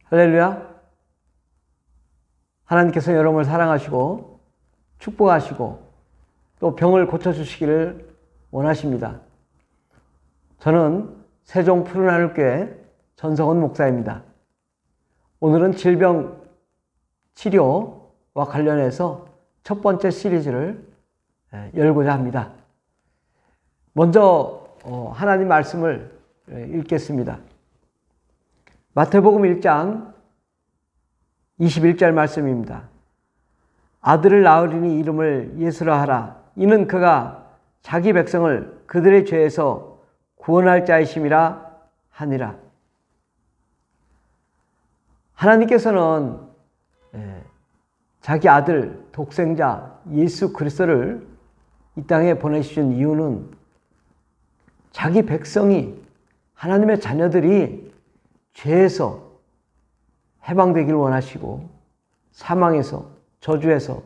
할렐루야. 하나님께서 여러분을 사랑하시고 축복하시고 또 병을 고쳐주시기를 원하십니다. 저는 세종 푸른하늘교회 전성원 목사입니다. 오늘은 질병 치료와 관련해서 첫 번째 시리즈를 열고자 합니다. 먼저 하나님 말씀을 읽겠습니다. 마태복음 1장 21절 말씀입니다. 아들을 낳으리니 이름을 예수라 하라. 이는 그가 자기 백성을 그들의 죄에서 구원할 자이심이라 하니라. 하나님께서는 자기 아들 독생자 예수 그리스도를 이 땅에 보내주신 이유는 자기 백성이 하나님의 자녀들이 죄에서 해방되길 원하시고 사망에서 저주에서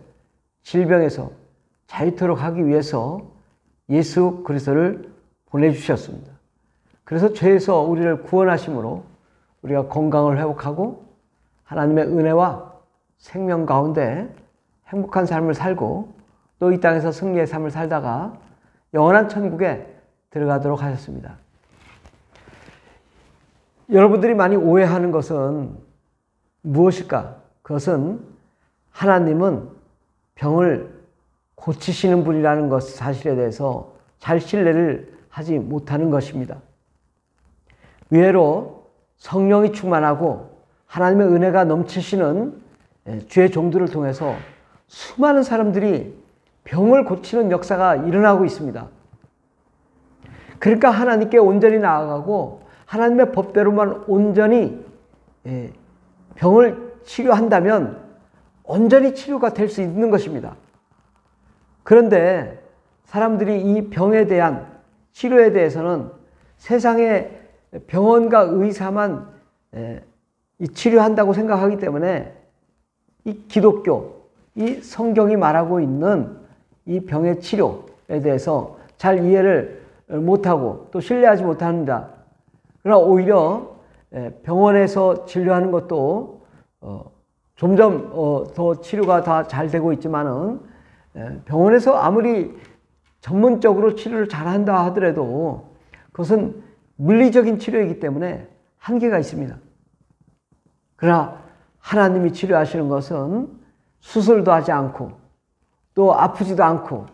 질병에서 자유토록 하기 위해서 예수 그리스도를 보내주셨습니다. 그래서 죄에서 우리를 구원하심으로 우리가 건강을 회복하고 하나님의 은혜와 생명 가운데 행복한 삶을 살고 또 이 땅에서 승리의 삶을 살다가 영원한 천국에 들어가도록 하셨습니다. 여러분들이 많이 오해하는 것은 무엇일까? 그것은 하나님은 병을 고치시는 분이라는 것 사실에 대해서 잘 신뢰를 하지 못하는 것입니다. 의외로 성령이 충만하고 하나님의 은혜가 넘치시는 주의 종들을 통해서 수많은 사람들이 병을 고치는 역사가 일어나고 있습니다. 그러니까 하나님께 온전히 나아가고 하나님의 법대로만 온전히 병을 치료한다면 온전히 치료가 될 수 있는 것입니다. 그런데 사람들이 이 병에 대한 치료에 대해서는 세상의 병원과 의사만 치료한다고 생각하기 때문에 이 기독교, 이 성경이 말하고 있는 이 병의 치료에 대해서 잘 이해를 못하고 또 신뢰하지 못합니다. 그러나 오히려 병원에서 진료하는 것도 점점 더 치료가 다 잘 되고 있지만은 병원에서 아무리 전문적으로 치료를 잘한다 하더라도 그것은 물리적인 치료이기 때문에 한계가 있습니다. 그러나 하나님이 치료하시는 것은 수술도 하지 않고 또 아프지도 않고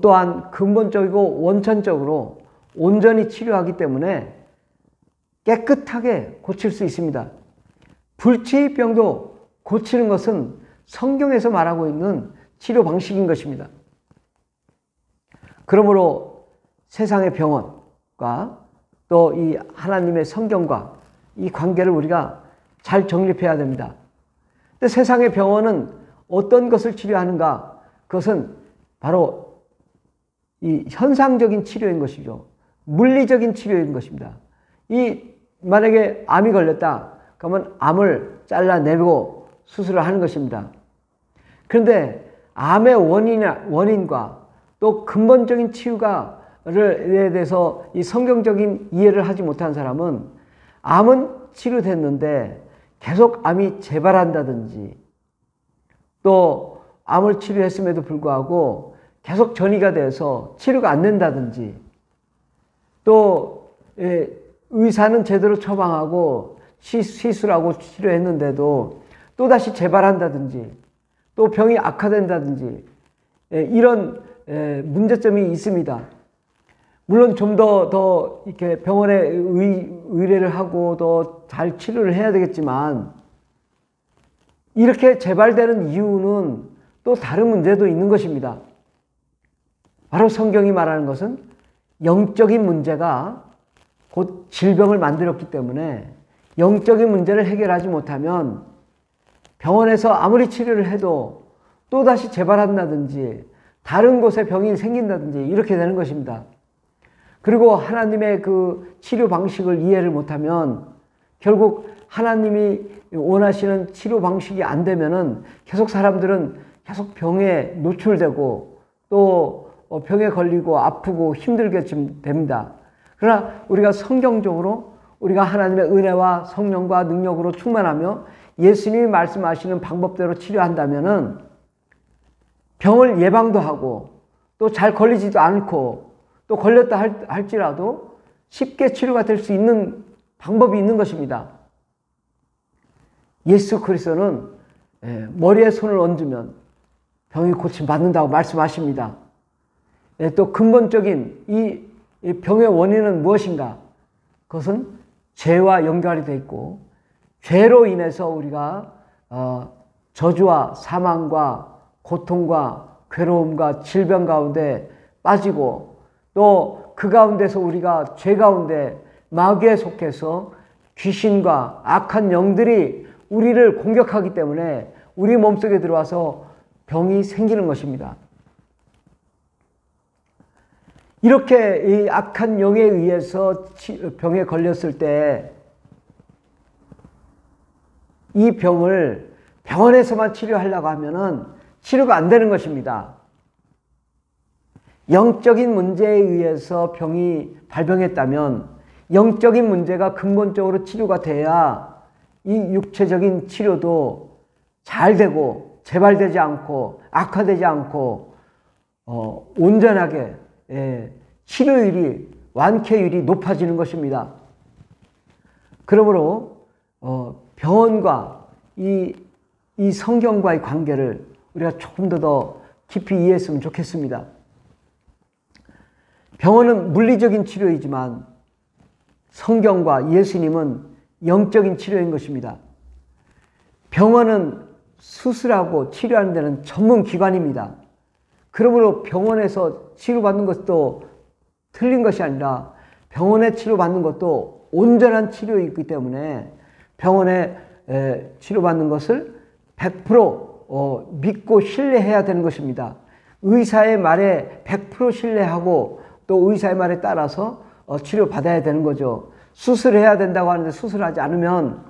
또한 근본적이고 원천적으로 온전히 치료하기 때문에 깨끗하게 고칠 수 있습니다. 불치병도 고치는 것은 성경에서 말하고 있는 치료 방식인 것입니다. 그러므로 세상의 병원과 또 이 하나님의 성경과 이 관계를 우리가 잘 정립해야 됩니다. 근데 세상의 병원은 어떤 것을 치료하는가? 그것은 바로 이 현상적인 치료인 것이죠. 물리적인 치료인 것입니다. 만약에 암이 걸렸다. 그러면 암을 잘라내고 수술을 하는 것입니다. 그런데 암의 원인과 또 근본적인 치유에 대해서 이 성경적인 이해를 하지 못한 사람은 암은 치료됐는데 계속 암이 재발한다든지 또 암을 치료했음에도 불구하고 계속 전이가 돼서 치료가 안 된다든지 또 의사는 제대로 처방하고 시술하고 치료했는데도 또다시 재발한다든지 또 병이 악화된다든지 이런 문제점이 있습니다. 물론 좀 더 이렇게 병원에 의뢰를 하고 더 잘 치료를 해야 되겠지만 이렇게 재발되는 이유는 또 다른 문제도 있는 것입니다. 바로 성경이 말하는 것은 영적인 문제가 곧 질병을 만들었기 때문에 영적인 문제를 해결하지 못하면 병원에서 아무리 치료를 해도 또다시 재발한다든지 다른 곳에 병이 생긴다든지 이렇게 되는 것입니다. 그리고 하나님의 그 치료 방식을 이해를 못하면 결국 하나님이 원하시는 치료 방식이 안 되면은 계속 사람들은 계속 병에 노출되고 또 병에 걸리고 아프고 힘들게 좀 됩니다. 그러나 우리가 성경적으로 우리가 하나님의 은혜와 성령과 능력으로 충만하며 예수님이 말씀하시는 방법대로 치료한다면은 병을 예방도 하고 또 잘 걸리지도 않고 또 걸렸다 할지라도 쉽게 치료가 될 수 있는 방법이 있는 것입니다. 예수 그리스도는 머리에 손을 얹으면 병이 고침받는다고 말씀하십니다. 또 근본적인 이 병의 원인은 무엇인가? 그것은 죄와 연결이 되어 있고 죄로 인해서 우리가 저주와 사망과 고통과 괴로움과 질병 가운데 빠지고 또 그 가운데서 우리가 죄 가운데 마귀에 속해서 귀신과 악한 영들이 우리를 공격하기 때문에 우리 몸속에 들어와서 병이 생기는 것입니다. 이렇게 이 악한 영에 의해서 병에 걸렸을 때 이 병을 병원에서만 치료하려고 하면은 치료가 안 되는 것입니다. 영적인 문제에 의해서 병이 발병했다면 영적인 문제가 근본적으로 치료가 돼야 이 육체적인 치료도 잘 되고 재발되지 않고 악화되지 않고 온전하게 치료율이 완쾌율이 높아지는 것입니다. 그러므로 병원과 이 성경과의 관계를 우리가 조금 더 깊이 이해했으면 좋겠습니다. 병원은 물리적인 치료이지만 성경과 예수님은 영적인 치료인 것입니다. 병원은 수술하고 치료하는 데는 전문 기관입니다. 그러므로 병원에서 치료받는 것도 틀린 것이 아니라 병원에 치료받는 것도 온전한 치료이기 때문에 병원에 치료받는 것을 100% 믿고 신뢰해야 되는 것입니다. 의사의 말에 100% 신뢰하고 또 의사의 말에 따라서 치료받아야 되는 거죠. 수술해야 된다고 하는데 수술하지 않으면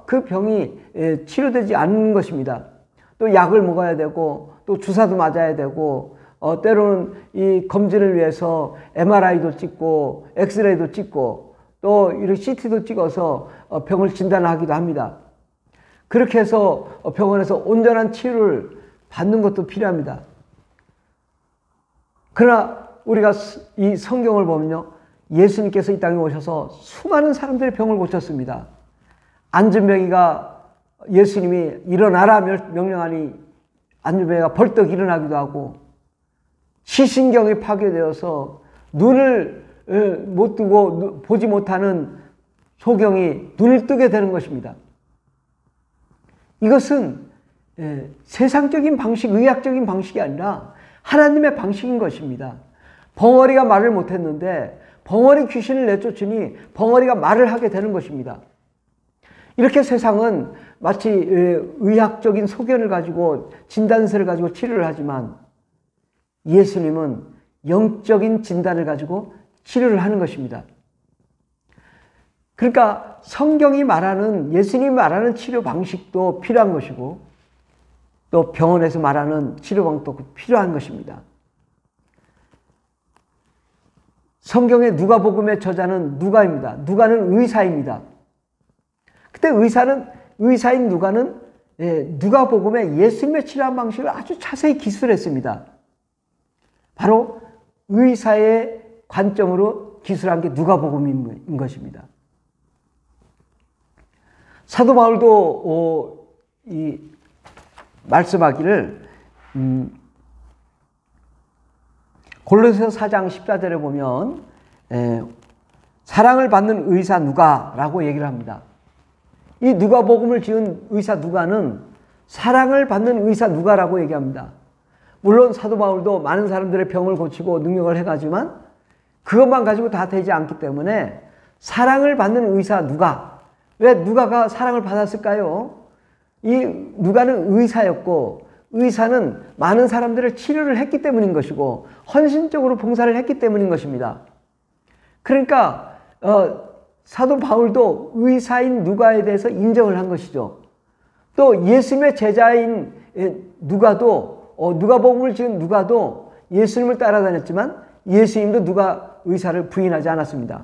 그 병이 치료되지 않는 것입니다. 또 약을 먹어야 되고 또 주사도 맞아야 되고 때로는 이 검진을 위해서 MRI도 찍고 엑스레이도 찍고 또 이렇게 CT도 찍어서 병을 진단하기도 합니다. 그렇게 해서 병원에서 온전한 치료를 받는 것도 필요합니다. 그러나 우리가 이 성경을 보면요, 예수님께서 이 땅에 오셔서 수많은 사람들의 병을 고쳤습니다. 안진뱅이가 예수님이 일어나라 명령하니 안진뱅이가 벌떡 일어나기도 하고, 시신경이 파괴되어서 눈을 못 뜨고 보지 못하는 소경이 눈을 뜨게 되는 것입니다. 이것은 세상적인 방식, 의학적인 방식이 아니라 하나님의 방식인 것입니다. 벙어리가 말을 못했는데 벙어리 귀신을 내쫓으니 벙어리가 말을 하게 되는 것입니다. 이렇게 세상은 마치 의학적인 소견을 가지고 진단서를 가지고 치료를 하지만 예수님은 영적인 진단을 가지고 치료를 하는 것입니다. 그러니까 성경이 말하는, 예수님이 말하는 치료 방식도 필요한 것이고 또 병원에서 말하는 치료 방법도 필요한 것입니다. 성경의 누가복음의 저자는 누가입니다. 누가는 의사입니다. 그때 의사인 누가는 누가복음의 예수님의 치료한 방식을 아주 자세히 기술했습니다. 바로 의사의 관점으로 기술한 게 누가복음인 것입니다. 사도 바울도 말씀하기를 골로새서 4장 14절에 보면 사랑을 받는 의사 누가라고 얘기를 합니다. 이 누가복음을 지은 의사 누가는 사랑을 받는 의사 누가라고 얘기합니다. 물론 사도 바울도 많은 사람들의 병을 고치고 능력을 해가지만 그것만 가지고 다 되지 않기 때문에 사랑을 받는 의사 누가, 왜 누가가 사랑을 받았을까요? 이 누가는 의사였고 의사는 많은 사람들을 치료를 했기 때문인 것이고 헌신적으로 봉사를 했기 때문인 것입니다. 그러니까 사도 바울도 의사인 누가에 대해서 인정을 한 것이죠. 또 예수님의 제자인 누가도 누가복음을 지은 누가도 예수님을 따라다녔지만 예수님도 누가 의사를 부인하지 않았습니다.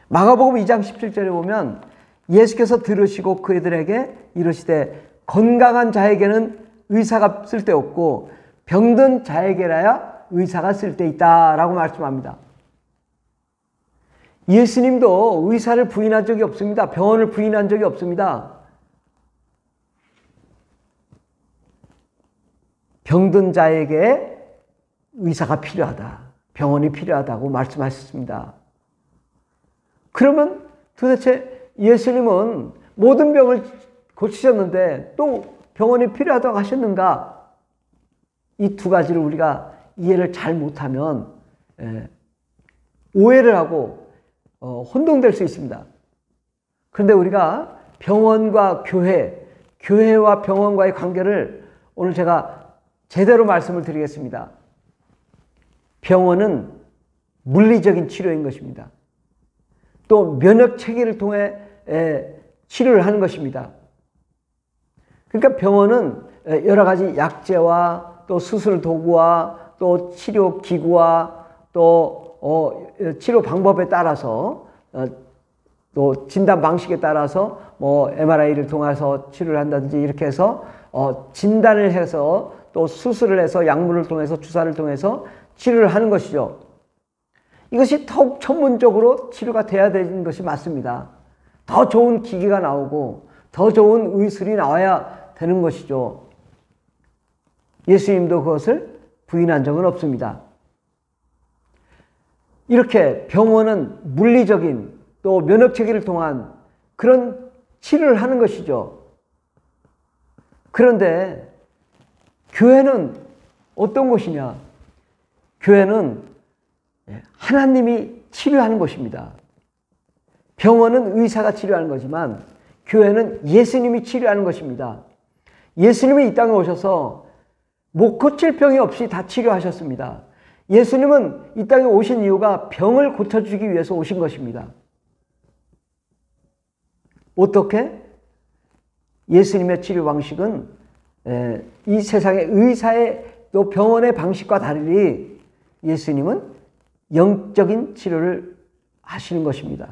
마가복음 2장 17절에 보면 예수께서 들으시고 그들에게 이르시되 건강한 자에게는 의사가 쓸데없고 병든 자에게라야 의사가 쓸데있다라고 말씀합니다. 예수님도 의사를 부인한 적이 없습니다. 병원을 부인한 적이 없습니다. 병든 자에게 의사가 필요하다. 병원이 필요하다고 말씀하셨습니다. 그러면 도대체 예수님은 모든 병을 고치셨는데 또 병원이 필요하다고 하셨는가? 이 두 가지를 우리가 이해를 잘 못하면 오해를 하고 혼동될 수 있습니다. 그런데 우리가 병원과 교회와 병원과의 관계를 오늘 제가 제대로 말씀을 드리겠습니다. 병원은 물리적인 치료인 것입니다. 또 면역 체계를 통해 치료를 하는 것입니다. 그러니까 병원은 여러 가지 약재와 또 수술 도구와 또 치료 기구와 또 치료 방법에 따라서 또 진단 방식에 따라서 뭐 MRI를 통해서 치료를 한다든지 이렇게 해서 진단을 해서 또 수술을 해서 약물을 통해서 주사를 통해서 치료를 하는 것이죠. 이것이 더욱 전문적으로 치료가 돼야 되는 것이 맞습니다. 더 좋은 기기가 나오고 더 좋은 의술이 나와야 되는 것이죠. 예수님도 그것을 부인한 적은 없습니다. 이렇게 병원은 물리적인 또 면역체계를 통한 그런 치료를 하는 것이죠. 그런데 교회는 어떤 곳이냐? 교회는 하나님이 치료하는 곳입니다. 병원은 의사가 치료하는 거지만 교회는 예수님이 치료하는 것입니다. 예수님이 이 땅에 오셔서 못 고칠 병이 없이 다 치료하셨습니다. 예수님은 이 땅에 오신 이유가 병을 고쳐주기 위해서 오신 것입니다. 어떻게? 예수님의 치료 방식은 이 세상의 의사의 또 병원의 방식과 달리 예수님은 영적인 치료를 하시는 것입니다.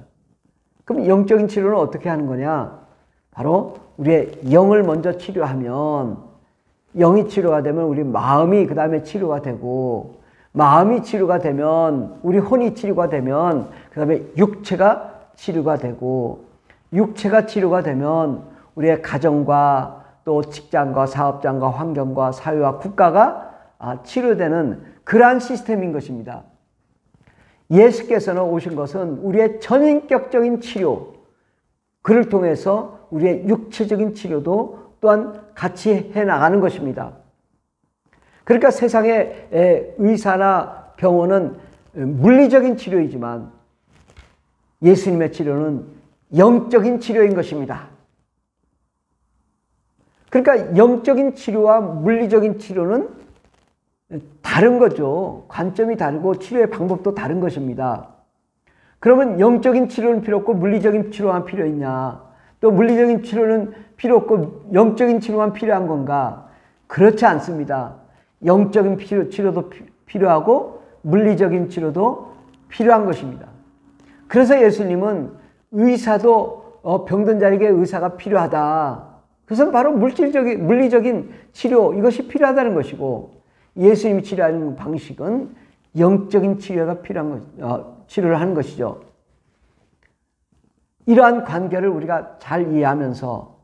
그럼 영적인 치료는 어떻게 하는 거냐? 바로 우리의 영을 먼저 치료하면, 영이 치료가 되면 우리 마음이 그 다음에 치료가 되고, 마음이 치료가 되면 우리 혼이 치료가 되면 그 다음에 육체가 치료가 되고, 육체가 치료가 되면 우리의 가정과 또 직장과 사업장과 환경과 사회와 국가가 치료되는 그러한 시스템인 것입니다. 예수께서는 오신 것은 우리의 전인격적인 치료, 그를 통해서 우리의 육체적인 치료도 또한 같이 해나가는 것입니다. 그러니까 세상의 의사나 병원은 물리적인 치료이지만 예수님의 치료는 영적인 치료인 것입니다. 그러니까 영적인 치료와 물리적인 치료는 다른 거죠. 관점이 다르고 치료의 방법도 다른 것입니다. 그러면 영적인 치료는 필요 없고 물리적인 치료만 필요 있냐? 또 물리적인 치료는 필요 없고 영적인 치료만 필요한 건가? 그렇지 않습니다. 영적인 치료도 필요하고 물리적인 치료도 필요한 것입니다. 그래서 예수님은 의사도 병든 자에게 의사가 필요하다. 그것은 바로 물리적인 치료, 이것이 필요하다는 것이고, 예수님이 치료하는 방식은 영적인 치료가 치료를 하는 것이죠. 이러한 관계를 우리가 잘 이해하면서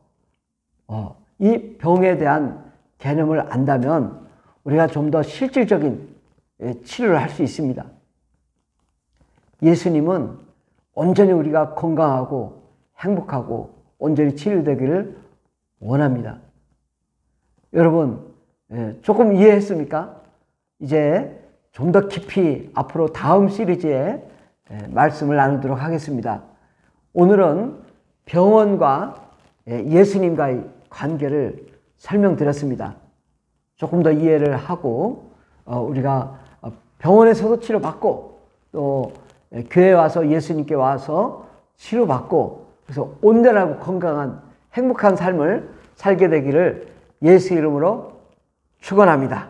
이 병에 대한 개념을 안다면 우리가 좀 더 실질적인 치료를 할 수 있습니다. 예수님은 온전히 우리가 건강하고 행복하고 온전히 치료되기를 원합니다. 여러분, 조금 이해했습니까? 이제 좀 더 깊이 앞으로 다음 시리즈에 말씀을 나누도록 하겠습니다. 오늘은 병원과 예수님과의 관계를 설명드렸습니다. 조금 더 이해를 하고 우리가 병원에서도 치료받고 또 교회에 와서 예수님께 와서 치료받고 그래서 온전하고 건강한 행복한 삶을 살게 되기를 예수 이름으로 축원합니다.